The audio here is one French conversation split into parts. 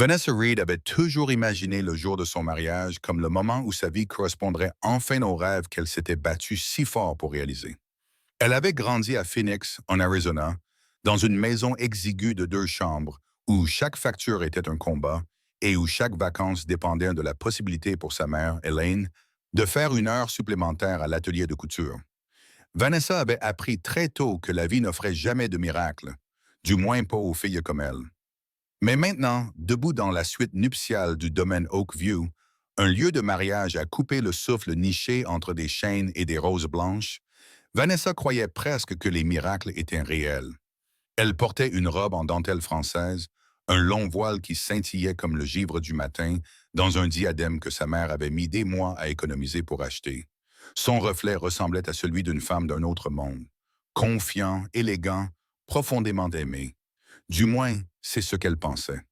Vanessa Reed avait toujours imaginé le jour de son mariage comme le moment où sa vie correspondrait enfin au rêve qu'elle s'était battue si fort pour réaliser. Elle avait grandi à Phoenix, en Arizona, dans une maison exiguë de 2 chambres, où chaque facture était un combat et où chaque vacance dépendait de la possibilité pour sa mère, Elaine, de faire 1 heure supplémentaire à l'atelier de couture. Vanessa avait appris très tôt que la vie n'offrait jamais de miracle, du moins pas aux filles comme elle. Mais maintenant, debout dans la suite nuptiale du domaine Oakview, un lieu de mariage à couper le souffle niché entre des chênes et des roses blanches, Vanessa croyait presque que les miracles étaient réels. Elle portait une robe en dentelle française, un long voile qui scintillait comme le givre du matin dans un diadème que sa mère avait mis des mois à économiser pour acheter. Son reflet ressemblait à celui d'une femme d'un autre monde. Confiant, élégant, profondément aimé. Du moins, c'est ce qu'elle pensait.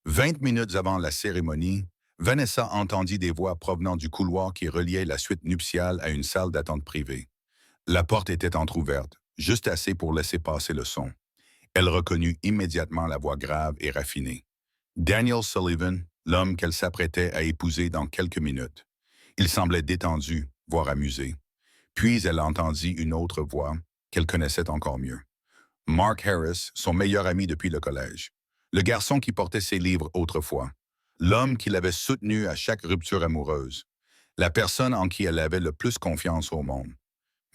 20 minutes avant la cérémonie, Vanessa entendit des voix provenant du couloir qui reliait la suite nuptiale à une salle d'attente privée. La porte était entr'ouverte, juste assez pour laisser passer le son. Elle reconnut immédiatement la voix grave et raffinée. Daniel Sullivan, l'homme qu'elle s'apprêtait à épouser dans quelques minutes. Il semblait détendu, voire amusé. Puis elle entendit une autre voix qu'elle connaissait encore mieux. Mark Harris, son meilleur ami depuis le collège. Le garçon qui portait ses livres autrefois. L'homme qui l'avait soutenu à chaque rupture amoureuse. La personne en qui elle avait le plus confiance au monde.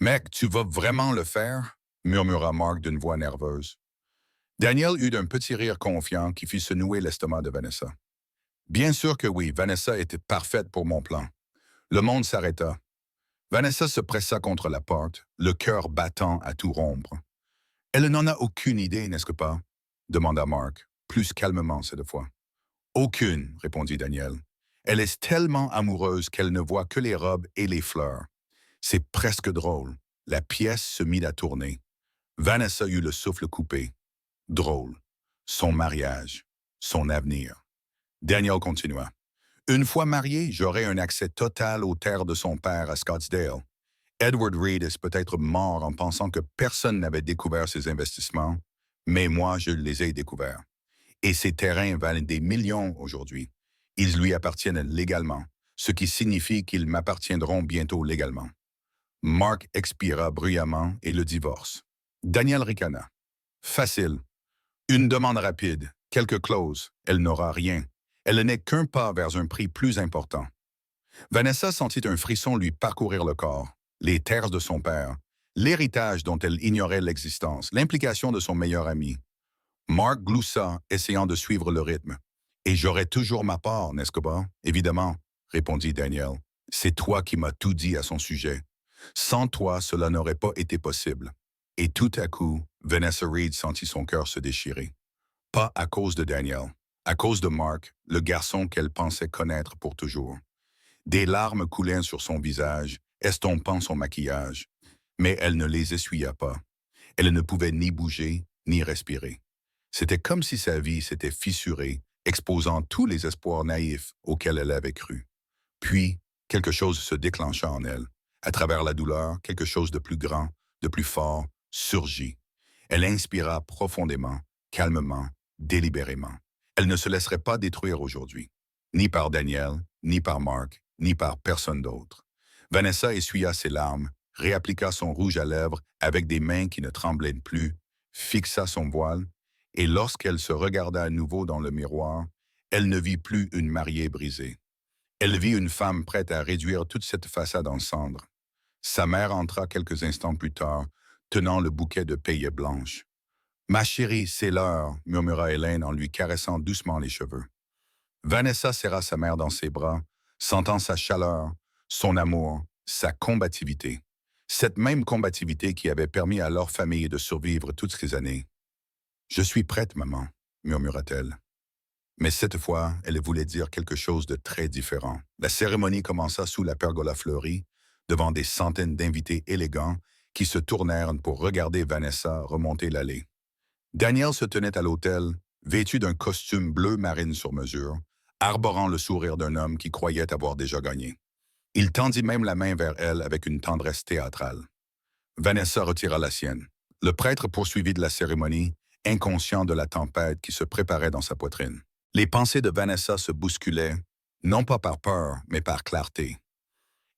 Mec, tu vas vraiment le faire? Murmura Mark d'une voix nerveuse. Daniel eut un petit rire confiant qui fit se nouer l'estomac de Vanessa. Bien sûr que oui, Vanessa était parfaite pour mon plan. Le monde s'arrêta. Vanessa se pressa contre la porte, le cœur battant à tout rompre. Elle n'en a aucune idée, n'est-ce pas? Demanda Mark, plus calmement cette fois. Aucune, répondit Daniel. Elle est tellement amoureuse qu'elle ne voit que les robes et les fleurs. C'est presque drôle. La pièce se mit à tourner. Vanessa eut le souffle coupé. Drôle. Son mariage. Son avenir. Daniel continua. Une fois marié, j'aurai un accès total aux terres de son père à Scottsdale. Edward Reed est peut-être mort en pensant que personne n'avait découvert ses investissements, mais moi, je les ai découverts. Et ces terrains valent des millions aujourd'hui. Ils lui appartiennent légalement, ce qui signifie qu'ils m'appartiendront bientôt légalement. Mark expira bruyamment et le divorce. Daniel ricana. Facile. Une demande rapide, quelques clauses, elle n'aura rien. Elle n'est qu'un pas vers un prix plus important. Vanessa sentit un frisson lui parcourir le corps. Les terres de son père, l'héritage dont elle ignorait l'existence, l'implication de son meilleur ami. Mark gloussa, essayant de suivre le rythme. Et j'aurai toujours ma part, n'est-ce pas? Évidemment, répondit Daniel. C'est toi qui m'as tout dit à son sujet. Sans toi, cela n'aurait pas été possible. Et tout à coup, Vanessa Reed sentit son cœur se déchirer. Pas à cause de Daniel, à cause de Mark, le garçon qu'elle pensait connaître pour toujours. Des larmes coulaient sur son visage, estompant son maquillage. Mais elle ne les essuya pas. Elle ne pouvait ni bouger, ni respirer. C'était comme si sa vie s'était fissurée, exposant tous les espoirs naïfs auxquels elle avait cru. Puis, quelque chose se déclencha en elle. À travers la douleur, quelque chose de plus grand, de plus fort, surgit. Elle inspira profondément, calmement, délibérément. Elle ne se laisserait pas détruire aujourd'hui, ni par Daniel, ni par Mark, ni par personne d'autre. Vanessa essuya ses larmes, réappliqua son rouge à lèvres avec des mains qui ne tremblaient plus, fixa son voile, et lorsqu'elle se regarda à nouveau dans le miroir, elle ne vit plus une mariée brisée. Elle vit une femme prête à réduire toute cette façade en cendres. Sa mère entra quelques instants plus tard, tenant le bouquet de paillettes blanches. « Ma chérie, c'est l'heure », murmura Hélène en lui caressant doucement les cheveux. Vanessa serra sa mère dans ses bras, sentant sa chaleur, son amour, sa combativité. Cette même combativité qui avait permis à leur famille de survivre toutes ces années. « Je suis prête, maman », murmura-t-elle. Mais cette fois, elle voulait dire quelque chose de très différent. La cérémonie commença sous la pergola fleurie, devant des centaines d'invités élégants qui se tournèrent pour regarder Vanessa remonter l'allée. Daniel se tenait à l'autel, vêtu d'un costume bleu marine sur mesure, arborant le sourire d'un homme qui croyait avoir déjà gagné. Il tendit même la main vers elle avec une tendresse théâtrale. Vanessa retira la sienne. Le prêtre poursuivit de la cérémonie, inconscient de la tempête qui se préparait dans sa poitrine. Les pensées de Vanessa se bousculaient, non pas par peur, mais par clarté.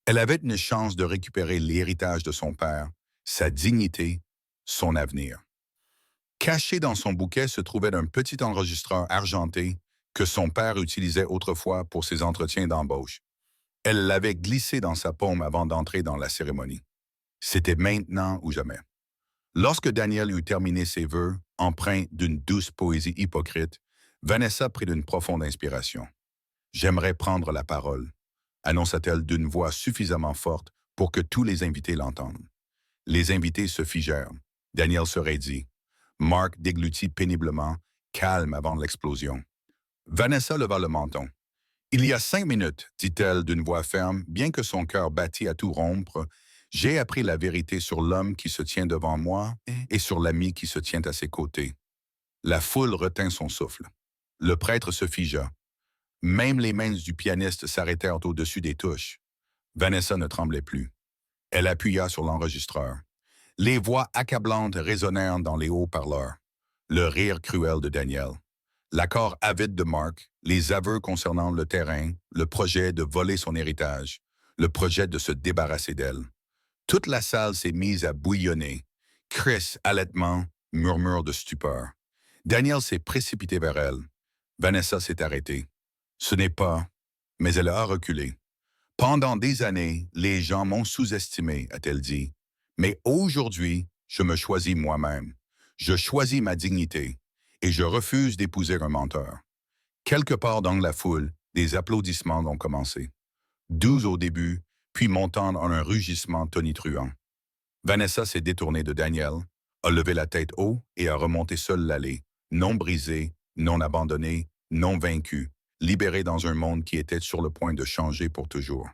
Elle avait une chance de récupérer l'héritage de son père, sa dignité, son avenir. Caché dans son bouquet se trouvait un petit enregistreur argenté que son père utilisait autrefois pour ses entretiens d'embauche. Elle l'avait glissé dans sa paume avant d'entrer dans la cérémonie. C'était maintenant ou jamais. Lorsque Daniel eut terminé ses vœux, empreints d'une douce poésie hypocrite, Vanessa prit d'une profonde inspiration. « J'aimerais prendre la parole », annonça-t-elle d'une voix suffisamment forte pour que tous les invités l'entendent. Les invités se figèrent. Daniel se raidit. Mark déglutit péniblement, calme avant l'explosion. Vanessa leva le menton. « Il y a 5 minutes, dit-elle d'une voix ferme, bien que son cœur battît à tout rompre, j'ai appris la vérité sur l'homme qui se tient devant moi et sur l'ami qui se tient à ses côtés. » La foule retint son souffle. Le prêtre se figea. Même les mains du pianiste s'arrêtèrent au-dessus des touches. Vanessa ne tremblait plus. Elle appuya sur l'enregistreur. Les voix accablantes résonnèrent dans les haut-parleurs. Le rire cruel de Daniel. L'accord avide de Mark, les aveux concernant le terrain, le projet de voler son héritage, le projet de se débarrasser d'elle. Toute la salle s'est mise à bouillonner. Cris, halètement, murmure de stupeur. Daniel s'est précipité vers elle. Vanessa s'est arrêtée. Ce n'est pas, mais elle a reculé. Pendant des années, les gens m'ont sous-estimé, a-t-elle dit. Mais aujourd'hui, je me choisis moi-même. Je choisis ma dignité et je refuse d'épouser un menteur. Quelque part dans la foule, des applaudissements ont commencé. 12 au début, puis montant en un rugissement tonitruant. Vanessa s'est détournée de Daniel, a levé la tête haut et a remonté seule l'allée, non brisée, non abandonnée, non vaincue, libérée dans un monde qui était sur le point de changer pour toujours.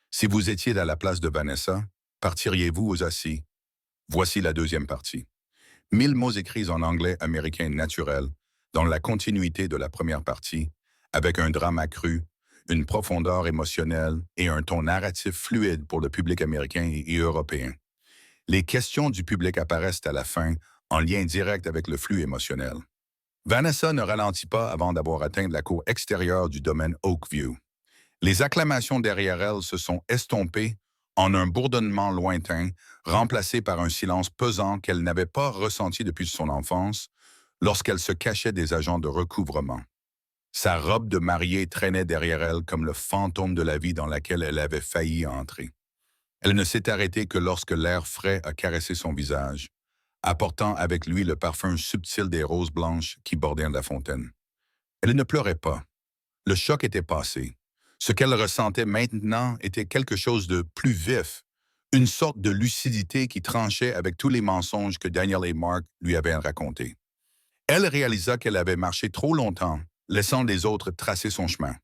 Si vous étiez à la place de Vanessa, partiriez-vous aux assis? Voici la deuxième partie. 1000 mots écrits en anglais américain naturel, dans la continuité de la première partie, avec un drame accru, une profondeur émotionnelle et un ton narratif fluide pour le public américain et européen. Les questions du public apparaissent à la fin, en lien direct avec le flux émotionnel. Vanessa ne ralentit pas avant d'avoir atteint la cour extérieure du domaine Oakview. Les acclamations derrière elle se sont estompées en un bourdonnement lointain, remplacé par un silence pesant qu'elle n'avait pas ressenti depuis son enfance, lorsqu'elle se cachait des agents de recouvrement. Sa robe de mariée traînait derrière elle comme le fantôme de la vie dans laquelle elle avait failli entrer. Elle ne s'est arrêtée que lorsque l'air frais a caressé son visage, apportant avec lui le parfum subtil des roses blanches qui bordaient la fontaine. Elle ne pleurait pas. Le choc était passé. Ce qu'elle ressentait maintenant était quelque chose de plus vif, une sorte de lucidité qui tranchait avec tous les mensonges que Daniel et Mark lui avaient racontés. Elle réalisa qu'elle avait marché trop longtemps, laissant les autres tracer son chemin.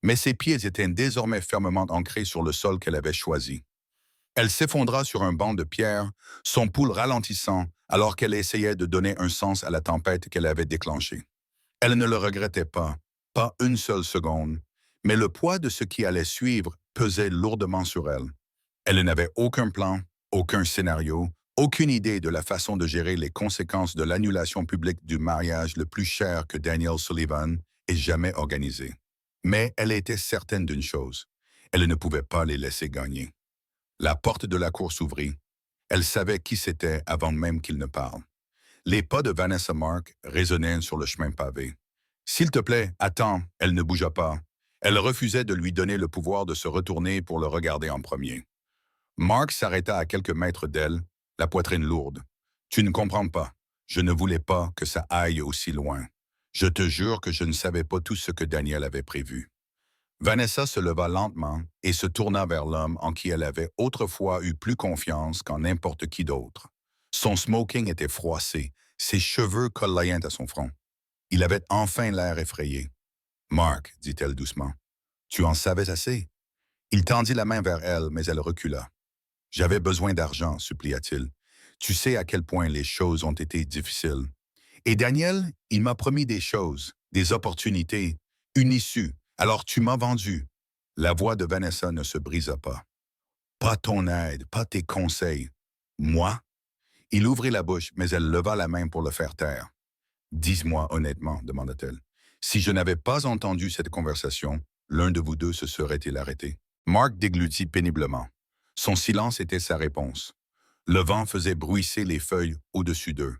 Mais ses pieds étaient désormais fermement ancrés sur le sol qu'elle avait choisi. Elle s'effondra sur un banc de pierre, son pouls ralentissant alors qu'elle essayait de donner un sens à la tempête qu'elle avait déclenchée. Elle ne le regrettait pas une seule seconde, mais le poids de ce qui allait suivre pesait lourdement sur elle. Elle n'avait aucun plan, aucun scénario, aucune idée de la façon de gérer les conséquences de l'annulation publique du mariage le plus cher que Daniel Sullivan ait jamais organisé. Mais elle était certaine d'une chose, elle ne pouvait pas les laisser gagner. La porte de la cour s'ouvrit. Elle savait qui c'était avant même qu'il ne parle. Les pas de Vanessa Mark résonnaient sur le chemin pavé. « S'il te plaît, attends », elle ne bougea pas. Elle refusait de lui donner le pouvoir de se retourner pour le regarder en premier. Mark s'arrêta à quelques mètres d'elle, la poitrine lourde. « Tu ne comprends pas. Je ne voulais pas que ça aille aussi loin. Je te jure que je ne savais pas tout ce que Daniel avait prévu. » Vanessa se leva lentement et se tourna vers l'homme en qui elle avait autrefois eu plus confiance qu'en n'importe qui d'autre. Son smoking était froissé, ses cheveux collayant à son front. Il avait enfin l'air effrayé. « Mark, dit-elle doucement, tu en savais assez? » Il tendit la main vers elle, mais elle recula. « J'avais besoin d'argent, supplia-t-il. Tu sais à quel point les choses ont été difficiles. Et Daniel, il m'a promis des choses, des opportunités, une issue. Alors tu m'as vendu. » La voix de Vanessa ne se brisa pas. « Pas ton aide, pas tes conseils. Moi? » Il ouvrit la bouche, mais elle leva la main pour le faire taire. « Dis-moi honnêtement, demanda-t-elle, Si je n'avais pas entendu cette conversation, l'un de vous deux se serait-il arrêté? Mark déglutit péniblement. Son silence était sa réponse. Le vent faisait bruisser les feuilles au-dessus d'eux.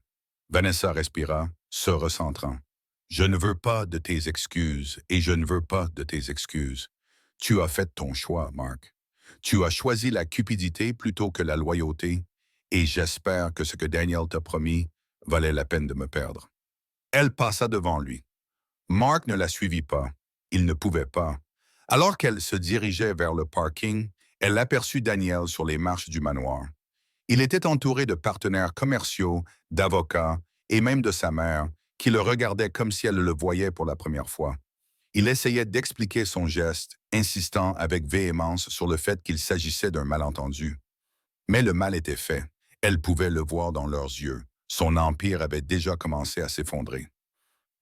Vanessa respira, se recentrant. Je ne veux pas de tes excuses et je ne veux pas de tes excuses. Tu as fait ton choix, Mark. Tu as choisi la cupidité plutôt que la loyauté et j'espère que ce que Daniel t'a promis valait la peine de me perdre. Elle passa devant lui. Mark ne la suivit pas. Il ne pouvait pas. Alors qu'elle se dirigeait vers le parking, elle aperçut Daniel sur les marches du manoir. Il était entouré de partenaires commerciaux, d'avocats et même de sa mère, qui le regardait comme si elle le voyait pour la première fois. Il essayait d'expliquer son geste, insistant avec véhémence sur le fait qu'il s'agissait d'un malentendu. Mais le mal était fait. Elle pouvait le voir dans leurs yeux. Son empire avait déjà commencé à s'effondrer.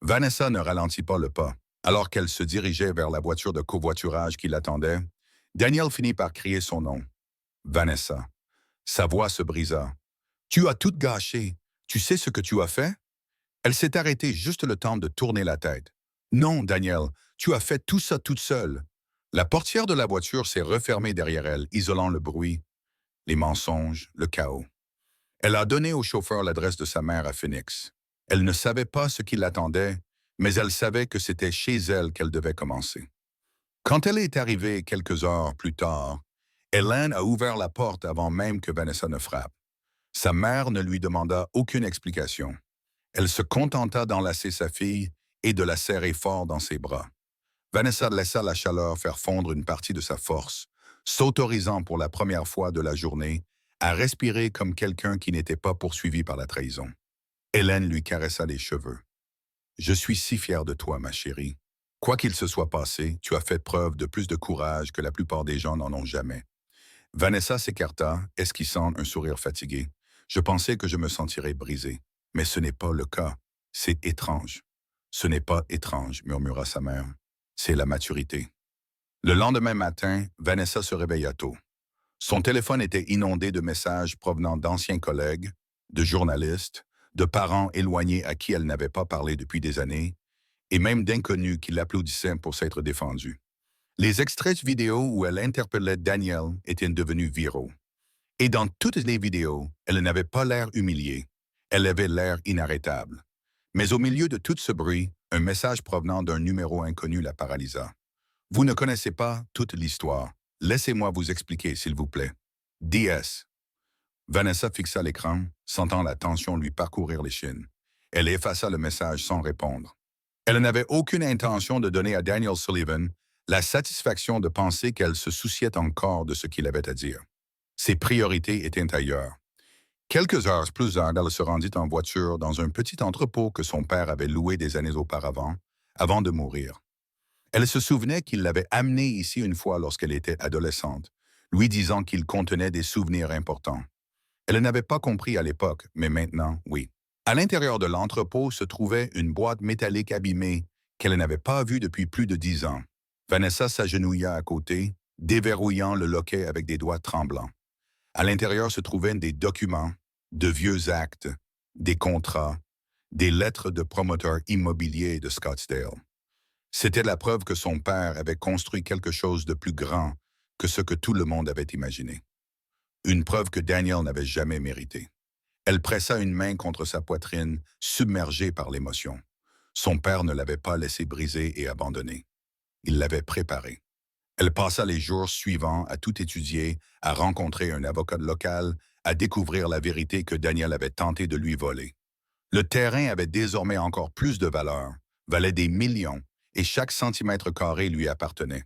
Vanessa ne ralentit pas le pas. Alors qu'elle se dirigeait vers la voiture de covoiturage qui l'attendait, Daniel finit par crier son nom. Vanessa. Sa voix se brisa. Tu as tout gâché. Tu sais ce que tu as fait? Elle s'est arrêtée juste le temps de tourner la tête. Non, Daniel, tu as fait tout ça toute seule. La portière de la voiture s'est refermée derrière elle, isolant le bruit, les mensonges, le chaos. Elle a donné au chauffeur l'adresse de sa mère à Phoenix. Elle ne savait pas ce qui l'attendait, mais elle savait que c'était chez elle qu'elle devait commencer. Quand elle est arrivée quelques heures plus tard, Hélène a ouvert la porte avant même que Vanessa ne frappe. Sa mère ne lui demanda aucune explication. Elle se contenta d'enlacer sa fille et de la serrer fort dans ses bras. Vanessa laissa la chaleur faire fondre une partie de sa force, s'autorisant pour la première fois de la journée à respirer comme quelqu'un qui n'était pas poursuivi par la trahison. Hélène lui caressa les cheveux. « Je suis si fier de toi, ma chérie. Quoi qu'il se soit passé, tu as fait preuve de plus de courage que la plupart des gens n'en ont jamais. » Vanessa s'écarta, esquissant un sourire fatigué. « Je pensais que je me sentirais brisé. Mais ce n'est pas le cas. C'est étrange. »« Ce n'est pas étrange, » murmura sa mère. « C'est la maturité. » Le lendemain matin, Vanessa se réveilla tôt. Son téléphone était inondé de messages provenant d'anciens collègues, de journalistes, de parents éloignés à qui elle n'avait pas parlé depuis des années, et même d'inconnus qui l'applaudissaient pour s'être défendus. Les extraits vidéo où elle interpellait Daniel étaient devenus viraux. Et dans toutes les vidéos, elle n'avait pas l'air humiliée. Elle avait l'air inarrêtable. Mais au milieu de tout ce bruit, un message provenant d'un numéro inconnu la paralysa. « Vous ne connaissez pas toute l'histoire. Laissez-moi vous expliquer, s'il vous plaît. DS. » Vanessa fixa l'écran, sentant la tension lui parcourir les chines. Elle effaça le message sans répondre. Elle n'avait aucune intention de donner à Daniel Sullivan la satisfaction de penser qu'elle se souciait encore de ce qu'il avait à dire. Ses priorités étaient ailleurs. Quelques heures plus tard, elle se rendit en voiture dans un petit entrepôt que son père avait loué des années auparavant, avant de mourir. Elle se souvenait qu'il l'avait amené ici une fois lorsqu'elle était adolescente, lui disant qu'il contenait des souvenirs importants. Elle n'avait pas compris à l'époque, mais maintenant, oui. À l'intérieur de l'entrepôt se trouvait une boîte métallique abîmée qu'elle n'avait pas vue depuis plus de 10 ans. Vanessa s'agenouilla à côté, déverrouillant le loquet avec des doigts tremblants. À l'intérieur se trouvaient des documents, de vieux actes, des contrats, des lettres de promoteurs immobiliers de Scottsdale. C'était la preuve que son père avait construit quelque chose de plus grand que ce que tout le monde avait imaginé. Une preuve que Daniel n'avait jamais méritée. Elle pressa une main contre sa poitrine, submergée par l'émotion. Son père ne l'avait pas laissé briser et abandonner. Il l'avait préparé. Elle passa les jours suivants à tout étudier, à rencontrer un avocat local, à découvrir la vérité que Daniel avait tenté de lui voler. Le terrain avait désormais encore plus de valeur, valait des millions, et chaque centimètre carré lui appartenait.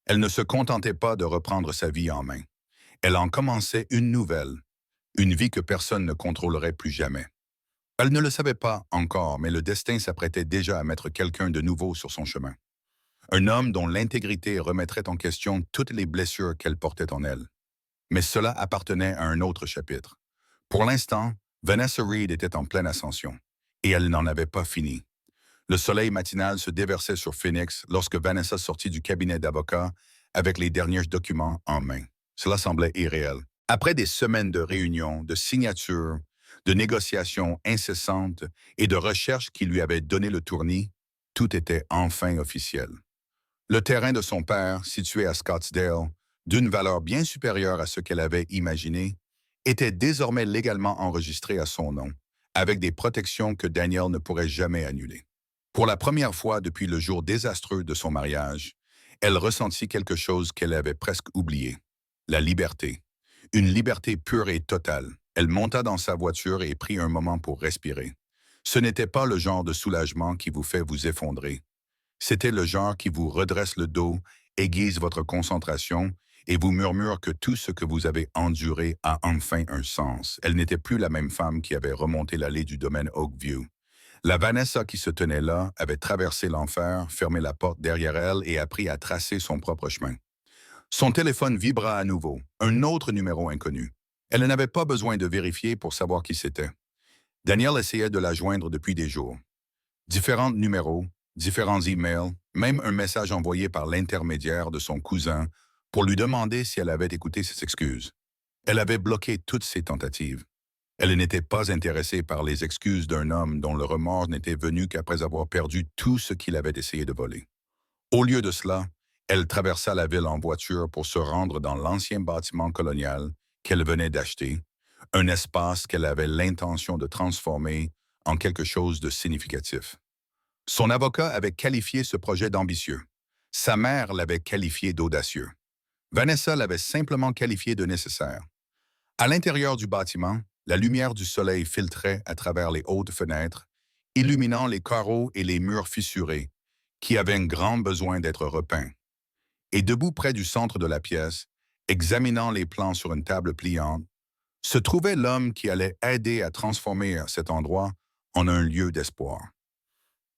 Elle ne se contentait pas de reprendre sa vie en main. Elle en commençait une nouvelle, une vie que personne ne contrôlerait plus jamais. Elle ne le savait pas encore, mais le destin s'apprêtait déjà à mettre quelqu'un de nouveau sur son chemin. Un homme dont l'intégrité remettrait en question toutes les blessures qu'elle portait en elle. Mais cela appartenait à un autre chapitre. Pour l'instant, Vanessa Reed était en pleine ascension, et elle n'en avait pas fini. Le soleil matinal se déversait sur Phoenix lorsque Vanessa sortit du cabinet d'avocat avec les derniers documents en main. Cela semblait irréel. Après des semaines de réunions, de signatures, de négociations incessantes et de recherches qui lui avaient donné le tournis, Tout était enfin officiel. Le terrain de son père, situé à Scottsdale, d'une valeur bien supérieure à ce qu'elle avait imaginé, était désormais légalement enregistré à son nom, avec des protections que Daniel ne pourrait jamais annuler. Pour la première fois depuis le jour désastreux de son mariage, elle ressentit quelque chose qu'elle avait presque oublié, la liberté. Une liberté pure et totale. Elle monta dans sa voiture et prit un moment pour respirer. Ce n'était pas le genre de soulagement qui vous fait vous effondrer. C'était le genre qui vous redresse le dos, aiguise votre concentration et vous murmure que tout ce que vous avez enduré a enfin un sens. Elle n'était plus la même femme qui avait remonté l'allée du domaine Oakview. La Vanessa qui se tenait là avait traversé l'enfer, fermé la porte derrière elle et appris à tracer son propre chemin. Son téléphone vibra à nouveau, un autre numéro inconnu. Elle n'avait pas besoin de vérifier pour savoir qui c'était. Daniel essayait de la joindre depuis des jours. Différents numéros, différents emails, même un message envoyé par l'intermédiaire de son cousin pour lui demander si elle avait écouté ses excuses. Elle avait bloqué toutes ses tentatives. Elle n'était pas intéressée par les excuses d'un homme dont le remords n'était venu qu'après avoir perdu tout ce qu'il avait essayé de voler. Au lieu de cela, elle traversa la ville en voiture pour se rendre dans l'ancien bâtiment colonial qu'elle venait d'acheter, un espace qu'elle avait l'intention de transformer en quelque chose de significatif. Son avocat avait qualifié ce projet d'ambitieux. Sa mère l'avait qualifié d'audacieux. Vanessa l'avait simplement qualifié de nécessaire. À l'intérieur du bâtiment, la lumière du soleil filtrait à travers les hautes fenêtres, illuminant les carreaux et les murs fissurés, qui avaient un grand besoin d'être repeints. Et debout près du centre de la pièce, examinant les plans sur une table pliante, se trouvait l'homme qui allait aider à transformer cet endroit en un lieu d'espoir.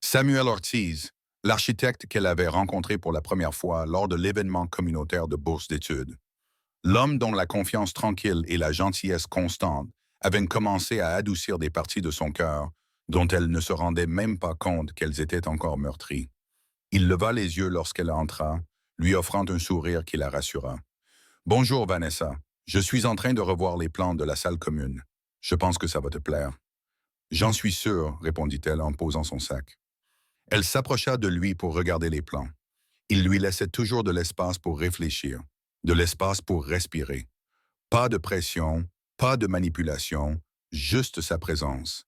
Samuel Ortiz, l'architecte qu'elle avait rencontré pour la première fois lors de l'événement communautaire de bourse d'études. L'homme dont la confiance tranquille et la gentillesse constante avaient commencé à adoucir des parties de son cœur dont elle ne se rendait même pas compte qu'elles étaient encore meurtries. Il leva les yeux lorsqu'elle entra, lui offrant un sourire qui la rassura. « Bonjour, Vanessa. Je suis en train de revoir les plans de la salle commune. Je pense que ça va te plaire. »« J'en suis sûre, » répondit-elle en posant son sac. Elle s'approcha de lui pour regarder les plans. Il lui laissait toujours de l'espace pour réfléchir, de l'espace pour respirer. Pas de pression, pas de manipulation, juste sa présence.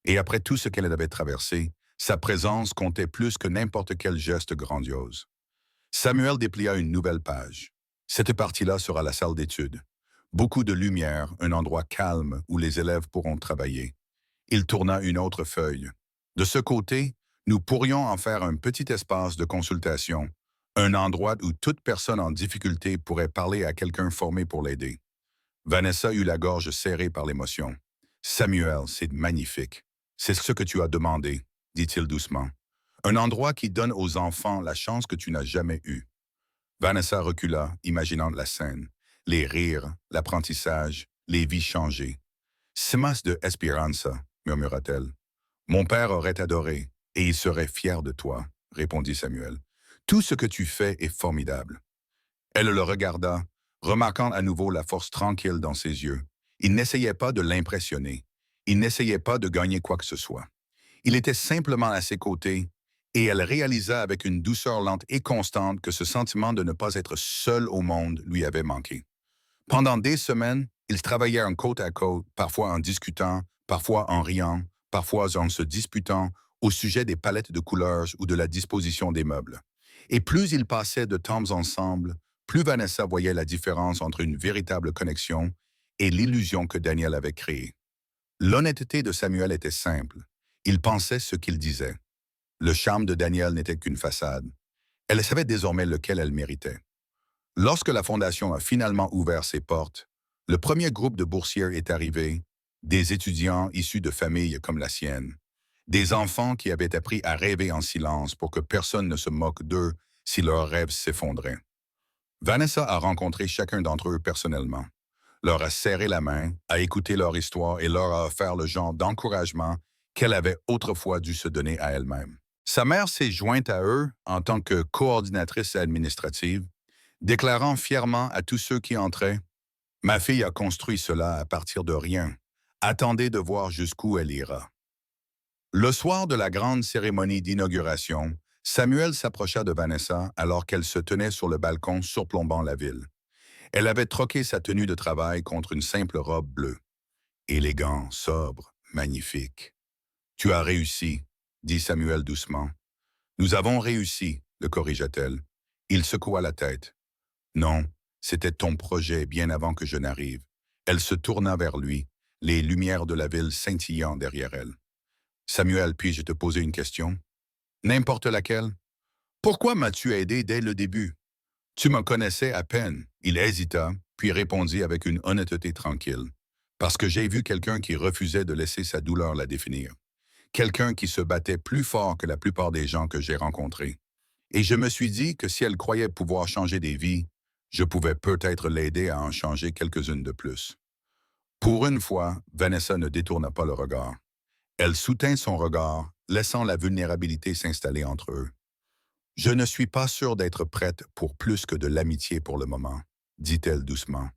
Et après tout ce qu'elle avait traversé, sa présence comptait plus que n'importe quel geste grandiose. Samuel déplia une nouvelle page. Cette partie-là sera la salle d'études. Beaucoup de lumière, un endroit calme où les élèves pourront travailler. Il tourna une autre feuille. De ce côté, nous pourrions en faire un petit espace de consultation, un endroit où toute personne en difficulté pourrait parler à quelqu'un formé pour l'aider. Vanessa eut la gorge serrée par l'émotion. « Samuel, c'est magnifique. C'est ce que tu as demandé, » dit-il doucement. « Un endroit qui donne aux enfants la chance que tu n'as jamais eue. » Vanessa recula, imaginant la scène. Les rires, l'apprentissage, les vies changées. « Semas de Esperanza » murmura-t-elle. « Mon père aurait adoré, et il serait fier de toi, » répondit Samuel. « Tout ce que tu fais est formidable. » Elle le regarda, remarquant à nouveau la force tranquille dans ses yeux. Il n'essayait pas de l'impressionner. Il n'essayait pas de gagner quoi que ce soit. Il était simplement à ses côtés, et elle réalisa avec une douceur lente et constante que ce sentiment de ne pas être seul au monde lui avait manqué. Pendant des semaines, ils travaillaient en côte à côte, parfois en discutant, parfois en riant, parfois en se disputant au sujet des palettes de couleurs ou de la disposition des meubles. Et plus ils passaient de temps ensemble, plus Vanessa voyait la différence entre une véritable connexion et l'illusion que Daniel avait créée. L'honnêteté de Samuel était simple. Il pensait ce qu'il disait. Le charme de Daniel n'était qu'une façade. Elle savait désormais lequel elle méritait. Lorsque la Fondation a finalement ouvert ses portes, le premier groupe de boursiers est arrivé, des étudiants issus de familles comme la sienne, des enfants qui avaient appris à rêver en silence pour que personne ne se moque d'eux si leurs rêves s'effondraient. Vanessa a rencontré chacun d'entre eux personnellement, leur a serré la main, a écouté leur histoire et leur a offert le genre d'encouragement qu'elle avait autrefois dû se donner à elle-même. Sa mère s'est jointe à eux en tant que coordinatrice administrative, déclarant fièrement à tous ceux qui entraient « Ma fille a construit cela à partir de rien. Attendez de voir jusqu'où elle ira. » Le soir de la grande cérémonie d'inauguration, Samuel s'approcha de Vanessa alors qu'elle se tenait sur le balcon surplombant la ville. Elle avait troqué sa tenue de travail contre une simple robe bleue. Élégant, sobre, magnifique. Tu as réussi, dit Samuel doucement. Nous avons réussi, le corrigea-t-elle. Il secoua la tête. Non, c'était ton projet bien avant que je n'arrive. Elle se tourna vers lui, les lumières de la ville scintillant derrière elle. Samuel, puis-je te poser une question? N'importe laquelle. Pourquoi m'as-tu aidé dès le début? Tu me connaissais à peine. Il hésita, puis répondit avec une honnêteté tranquille. Parce que j'ai vu quelqu'un qui refusait de laisser sa douleur la définir. Quelqu'un qui se battait plus fort que la plupart des gens que j'ai rencontrés. Et je me suis dit que si elle croyait pouvoir changer des vies, je pouvais peut-être l'aider à en changer quelques-unes de plus. Pour une fois, Vanessa ne détourna pas le regard. Elle soutint son regard, laissant la vulnérabilité s'installer entre eux. Je ne suis pas sûre d'être prête pour plus que de l'amitié pour le moment, dit-elle doucement.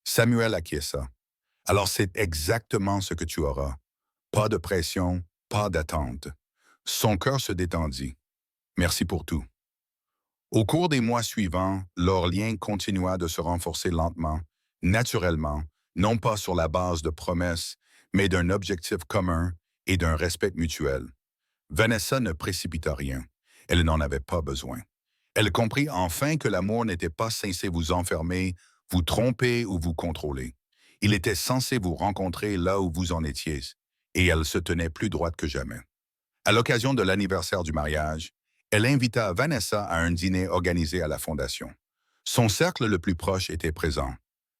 Samuel acquiesça. Alors c'est exactement ce que tu auras. Pas de pression, pas d'attente. Son cœur se détendit. Merci pour tout. Au cours des mois suivants, leur lien continua de se renforcer lentement, naturellement, non pas sur la base de promesses, mais d'un objectif commun et d'un respect mutuel. Vanessa ne précipita rien. Elle n'en avait pas besoin. Elle comprit enfin que l'amour n'était pas censé vous enfermer, vous tromper ou vous contrôler. Il était censé vous rencontrer là où vous en étiez, et elle se tenait plus droite que jamais. À l'occasion de l'anniversaire du mariage, elle invita Vanessa à un dîner organisé à la Fondation. Son cercle le plus proche était présent.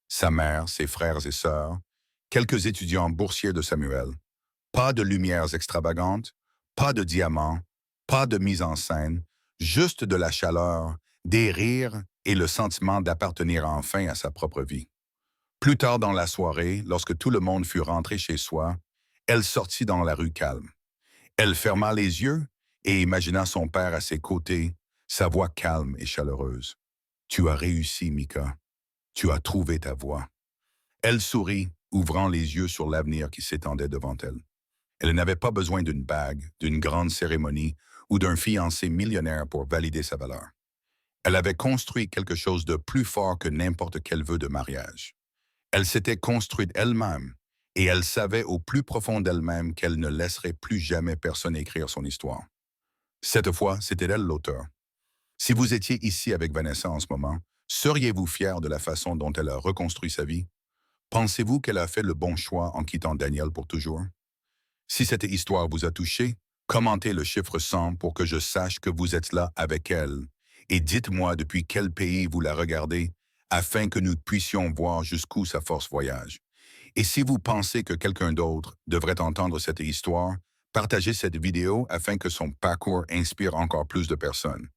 Sa mère, ses frères et sœurs, quelques étudiants boursiers de Samuel. Pas de lumières extravagantes, pas de diamants, pas de mise en scène, juste de la chaleur, des rires et le sentiment d'appartenir enfin à sa propre vie. Plus tard dans la soirée, lorsque tout le monde fut rentré chez soi, elle sortit dans la rue calme. Elle ferma les yeux et imagina son père à ses côtés, sa voix calme et chaleureuse. Tu as réussi, Mika. Tu as trouvé ta voie. Elle sourit, ouvrant les yeux sur l'avenir qui s'étendait devant elle. Elle n'avait pas besoin d'une bague, d'une grande cérémonie ou d'un fiancé millionnaire pour valider sa valeur. Elle avait construit quelque chose de plus fort que n'importe quel vœu de mariage. Elle s'était construite elle-même et elle savait au plus profond d'elle-même qu'elle ne laisserait plus jamais personne écrire son histoire. Cette fois, c'était elle l'auteur. Si vous étiez ici avec Vanessa en ce moment, seriez-vous fier de la façon dont elle a reconstruit sa vie? Pensez-vous qu'elle a fait le bon choix en quittant Daniel pour toujours? Si cette histoire vous a touché, commentez le chiffre 100 pour que je sache que vous êtes là avec elle. Et dites-moi depuis quel pays vous la regardez, afin que nous puissions voir jusqu'où sa force voyage. Et si vous pensez que quelqu'un d'autre devrait entendre cette histoire, partagez cette vidéo afin que son parcours inspire encore plus de personnes.